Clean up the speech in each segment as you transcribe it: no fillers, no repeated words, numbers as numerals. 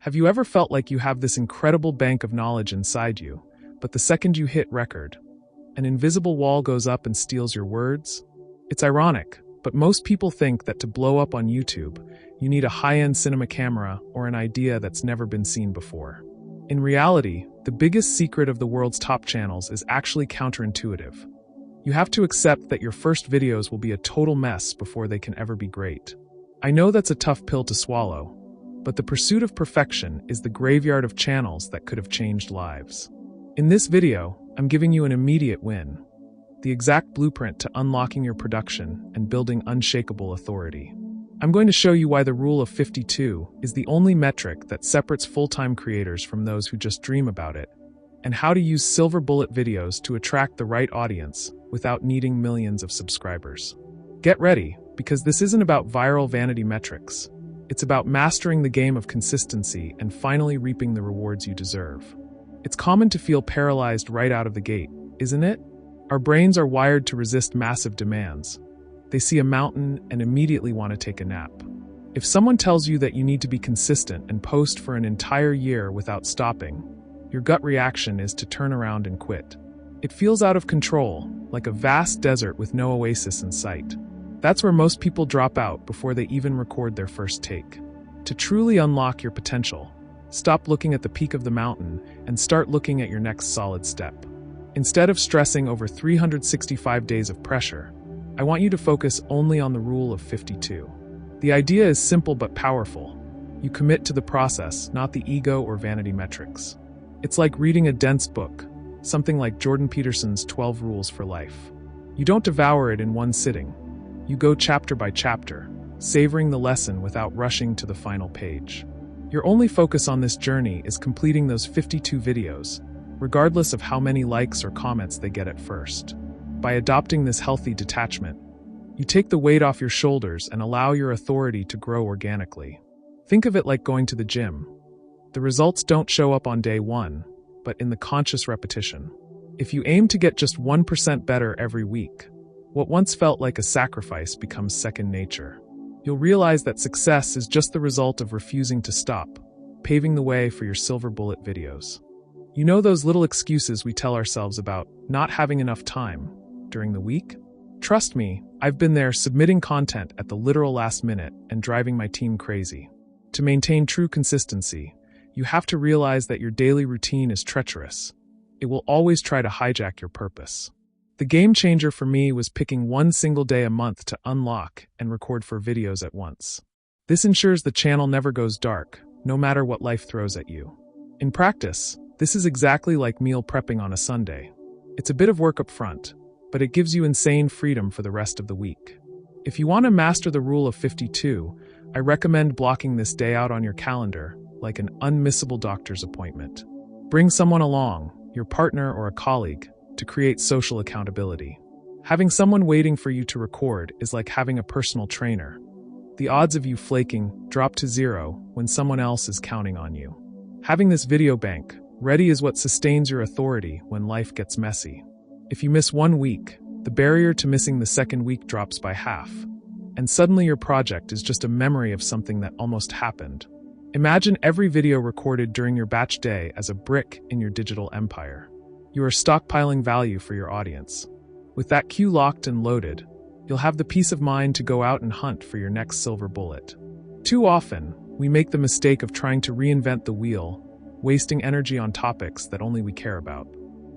Have you ever felt like you have this incredible bank of knowledge inside you, but the second you hit record, an invisible wall goes up and steals your words? It's ironic, but most people think that to blow up on YouTube, you need a high-end cinema camera or an idea that's never been seen before. In reality, the biggest secret of the world's top channels is actually counterintuitive. You have to accept that your first videos will be a total mess before they can ever be great. I know that's a tough pill to swallow, but the pursuit of perfection is the graveyard of channels that could have changed lives. In this video, I'm giving you an immediate win, the exact blueprint to unlocking your production and building unshakable authority. I'm going to show you why the rule of 52 is the only metric that separates full-time creators from those who just dream about it, and how to use silver bullet videos to attract the right audience without needing millions of subscribers. Get ready, because this isn't about viral vanity metrics. It's about mastering the game of consistency and finally reaping the rewards you deserve. It's common to feel paralyzed right out of the gate, isn't it? Our brains are wired to resist massive demands. They see a mountain and immediately want to take a nap. If someone tells you that you need to be consistent and post for an entire year without stopping, your gut reaction is to turn around and quit. It feels out of control, like a vast desert with no oasis in sight. That's where most people drop out before they even record their first take. To truly unlock your potential, stop looking at the peak of the mountain and start looking at your next solid step. Instead of stressing over 365 days of pressure, I want you to focus only on the rule of 52. The idea is simple but powerful. You commit to the process, not the ego or vanity metrics. It's like reading a dense book, something like Jordan Peterson's 12 Rules for Life. You don't devour it in one sitting. You go chapter by chapter, savoring the lesson without rushing to the final page. Your only focus on this journey is completing those 52 videos, regardless of how many likes or comments they get at first. By adopting this healthy detachment, you take the weight off your shoulders and allow your authority to grow organically. Think of it like going to the gym. The results don't show up on day one, but in the conscious repetition. If you aim to get just 1% better every week, what once felt like a sacrifice becomes second nature. You'll realize that success is just the result of refusing to stop, paving the way for your silver bullet videos. You know those little excuses we tell ourselves about not having enough time during the week? Trust me, I've been there submitting content at the literal last minute and driving my team crazy. To maintain true consistency, you have to realize that your daily routine is treacherous. It will always try to hijack your purpose. The game changer for me was picking one single day a month to unlock and record 4 videos at once. This ensures the channel never goes dark, no matter what life throws at you. In practice, this is exactly like meal prepping on a Sunday. It's a bit of work up front, but it gives you insane freedom for the rest of the week. If you want to master the rule of 52, I recommend blocking this day out on your calendar like an unmissable doctor's appointment. Bring someone along, your partner or a colleague, to create social accountability. Having someone waiting for you to record is like having a personal trainer. The odds of you flaking drop to 0 when someone else is counting on you. Having this video bank ready is what sustains your authority when life gets messy. If you miss 1 week, the barrier to missing the second week drops by half, and suddenly your project is just a memory of something that almost happened. Imagine every video recorded during your batch day as a brick in your digital empire. You are stockpiling value for your audience. With that queue locked and loaded, you'll have the peace of mind to go out and hunt for your next silver bullet. Too often, we make the mistake of trying to reinvent the wheel, wasting energy on topics that only we care about.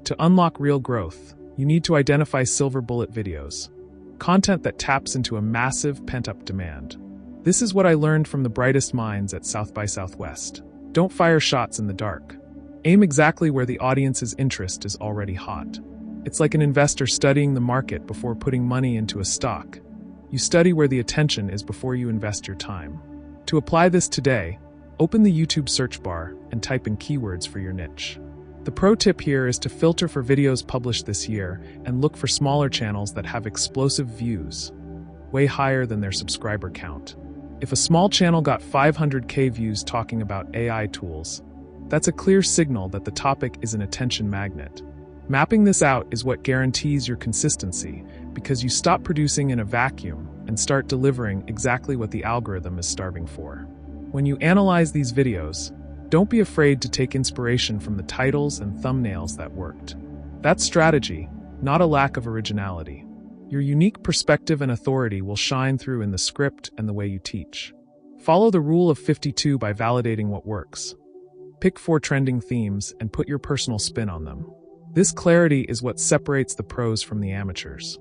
To unlock real growth, you need to identify silver bullet videos, content that taps into a massive pent-up demand. This is what I learned from the brightest minds at South by Southwest. Don't fire shots in the dark. Aim exactly where the audience's interest is already hot. It's like an investor studying the market before putting money into a stock. You study where the attention is before you invest your time. To apply this today, open the YouTube search bar and type in keywords for your niche. The pro tip here is to filter for videos published this year and look for smaller channels that have explosive views, way higher than their subscriber count. If a small channel got 500K views talking about AI tools, that's a clear signal that the topic is an attention magnet. Mapping this out is what guarantees your consistency, because you stop producing in a vacuum and start delivering exactly what the algorithm is starving for. When you analyze these videos, Don't be afraid to take inspiration from the titles and thumbnails that worked. That's strategy, not a lack of originality. Your unique perspective and authority will shine through in the script and the way you teach. Follow the rule of 52 by validating what works. Pick 4 trending themes and put your personal spin on them. This clarity is what separates the pros from the amateurs.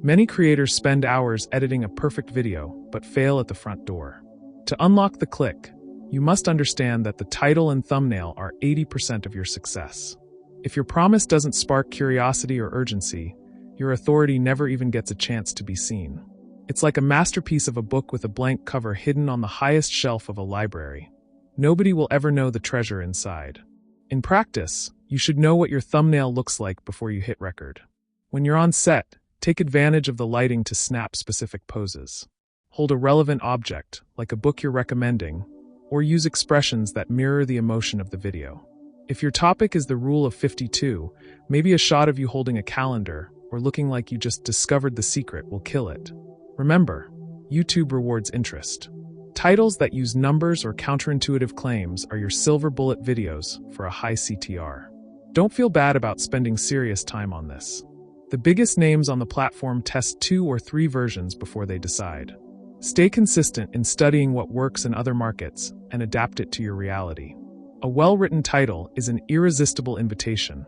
Many creators spend hours editing a perfect video, but fail at the front door. To unlock the click, you must understand that the title and thumbnail are 80% of your success. If your promise doesn't spark curiosity or urgency, your authority never even gets a chance to be seen. It's like a masterpiece of a book with a blank cover hidden on the highest shelf of a library. Nobody will ever know the treasure inside. In practice, you should know what your thumbnail looks like before you hit record. When you're on set, take advantage of the lighting to snap specific poses. Hold a relevant object, like a book you're recommending, or use expressions that mirror the emotion of the video. If your topic is the rule of 52, maybe a shot of you holding a calendar or looking like you just discovered the secret will kill it. Remember, YouTube rewards interest. Titles that use numbers or counterintuitive claims are your silver bullet videos for a high CTR. Don't feel bad about spending serious time on this. The biggest names on the platform test 2 or 3 versions before they decide. Stay consistent in studying what works in other markets and adapt it to your reality. A well-written title is an irresistible invitation,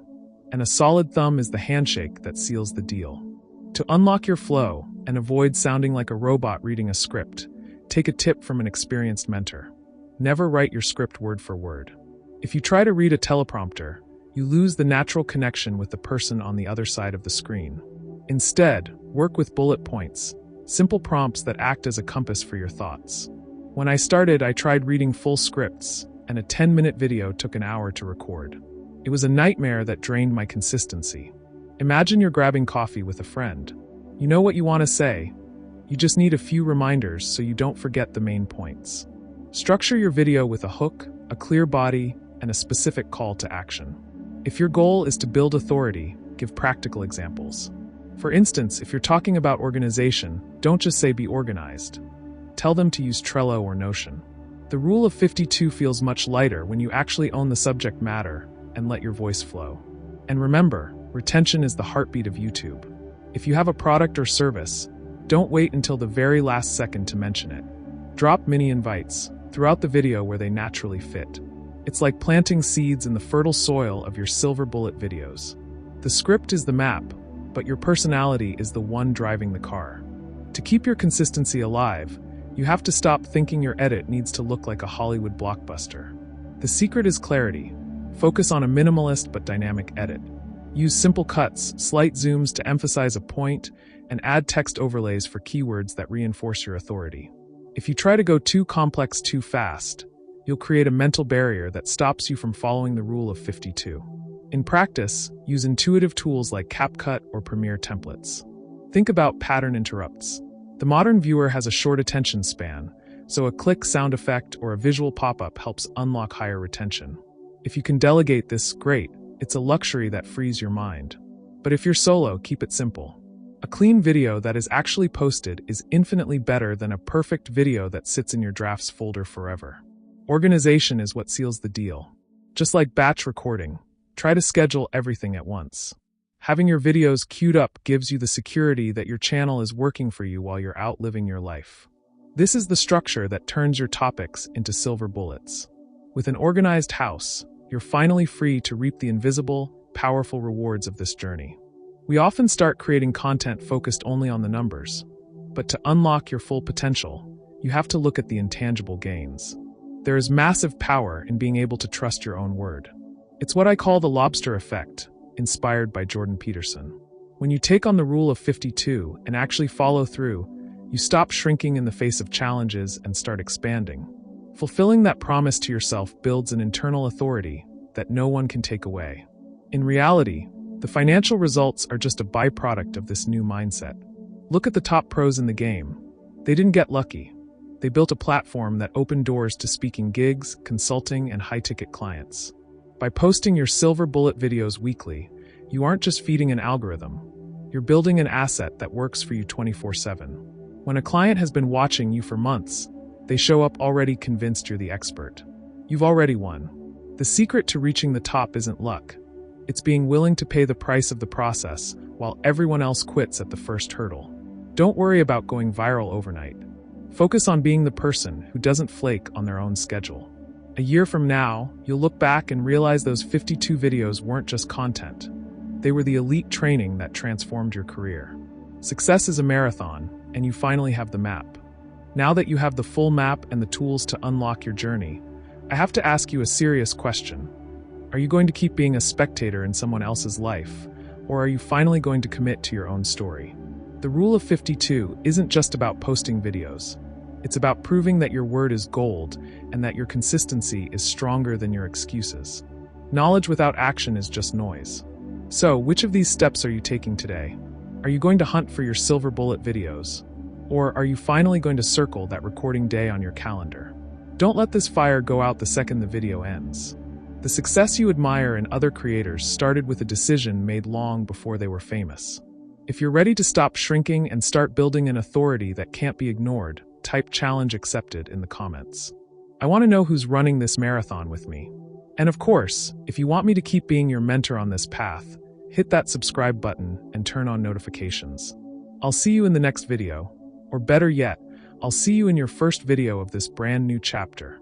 and a solid thumb is the handshake that seals the deal. To unlock your flow and avoid sounding like a robot reading a script, take a tip from an experienced mentor. Never write your script word for word. If you try to read a teleprompter, you lose the natural connection with the person on the other side of the screen. Instead, work with bullet points, simple prompts that act as a compass for your thoughts. When I started, I tried reading full scripts, and a 10-minute video took an hour to record. It was a nightmare that drained my consistency. Imagine you're grabbing coffee with a friend. You know what you want to say. You just need a few reminders so you don't forget the main points. Structure your video with a hook, a clear body, and a specific call to action. If your goal is to build authority, give practical examples. For instance, if you're talking about organization, don't just say be organized. Tell them to use Trello or Notion. The rule of 52 feels much lighter when you actually own the subject matter and let your voice flow. And remember, retention is the heartbeat of YouTube. If you have a product or service, don't wait until the very last second to mention it. Drop mini invites throughout the video where they naturally fit. It's like planting seeds in the fertile soil of your silver bullet videos. The script is the map, but your personality is the one driving the car. To keep your consistency alive, you have to stop thinking your edit needs to look like a Hollywood blockbuster. The secret is clarity. Focus on a minimalist but dynamic edit. Use simple cuts, slight zooms to emphasize a point, and add text overlays for keywords that reinforce your authority. If you try to go too complex too fast, you'll create a mental barrier that stops you from following the rule of 52. In practice, use intuitive tools like CapCut or Premiere templates. Think about pattern interrupts. The modern viewer has a short attention span, so a click sound effect or a visual pop-up helps unlock higher retention. If you can delegate this, great. It's a luxury that frees your mind. But if you're solo, keep it simple. A clean video that is actually posted is infinitely better than a perfect video that sits in your drafts folder forever. Organization is what seals the deal. Just like batch recording, try to schedule everything at once. Having your videos queued up gives you the security that your channel is working for you while you're out living your life. This is the structure that turns your topics into silver bullets. With an organized house, you're finally free to reap the invisible, powerful rewards of this journey. We often start creating content focused only on the numbers, but to unlock your full potential, you have to look at the intangible gains. There is massive power in being able to trust your own word. It's what I call the lobster effect, inspired by Jordan Peterson. When you take on the rule of 52 and actually follow through, you stop shrinking in the face of challenges and start expanding. Fulfilling that promise to yourself builds an internal authority that no one can take away. In reality, the financial results are just a byproduct of this new mindset. Look at the top pros in the game. They didn't get lucky. They built a platform that opened doors to speaking gigs, consulting, and high-ticket clients. By posting your silver bullet videos weekly, you aren't just feeding an algorithm. You're building an asset that works for you 24/7. When a client has been watching you for months, they show up already convinced you're the expert. you've already won. The secret to reaching the top isn't luck. It's being willing to pay the price of the process while everyone else quits at the first hurdle. Don't worry about going viral overnight. Focus on being the person who doesn't flake on their own schedule. A year from now, you'll look back and realize those 52 videos weren't just content. They were the elite training that transformed your career. Success is a marathon, and you finally have the map. Now that you have the full map and the tools to unlock your journey, I have to ask you a serious question. Are you going to keep being a spectator in someone else's life, or are you finally going to commit to your own story? The rule of 52 isn't just about posting videos. It's about proving that your word is gold and that your consistency is stronger than your excuses. Knowledge without action is just noise. So, which of these steps are you taking today? Are you going to hunt for your silver bullet videos? Or are you finally going to circle that recording day on your calendar? Don't let this fire go out the second the video ends. The success you admire in other creators started with a decision made long before they were famous. If you're ready to stop shrinking and start building an authority that can't be ignored, type challenge accepted in the comments. I want to know who's running this marathon with me. And of course, if you want me to keep being your mentor on this path, hit that subscribe button and turn on notifications. I'll see you in the next video, or better yet, I'll see you in your first video of this brand new chapter.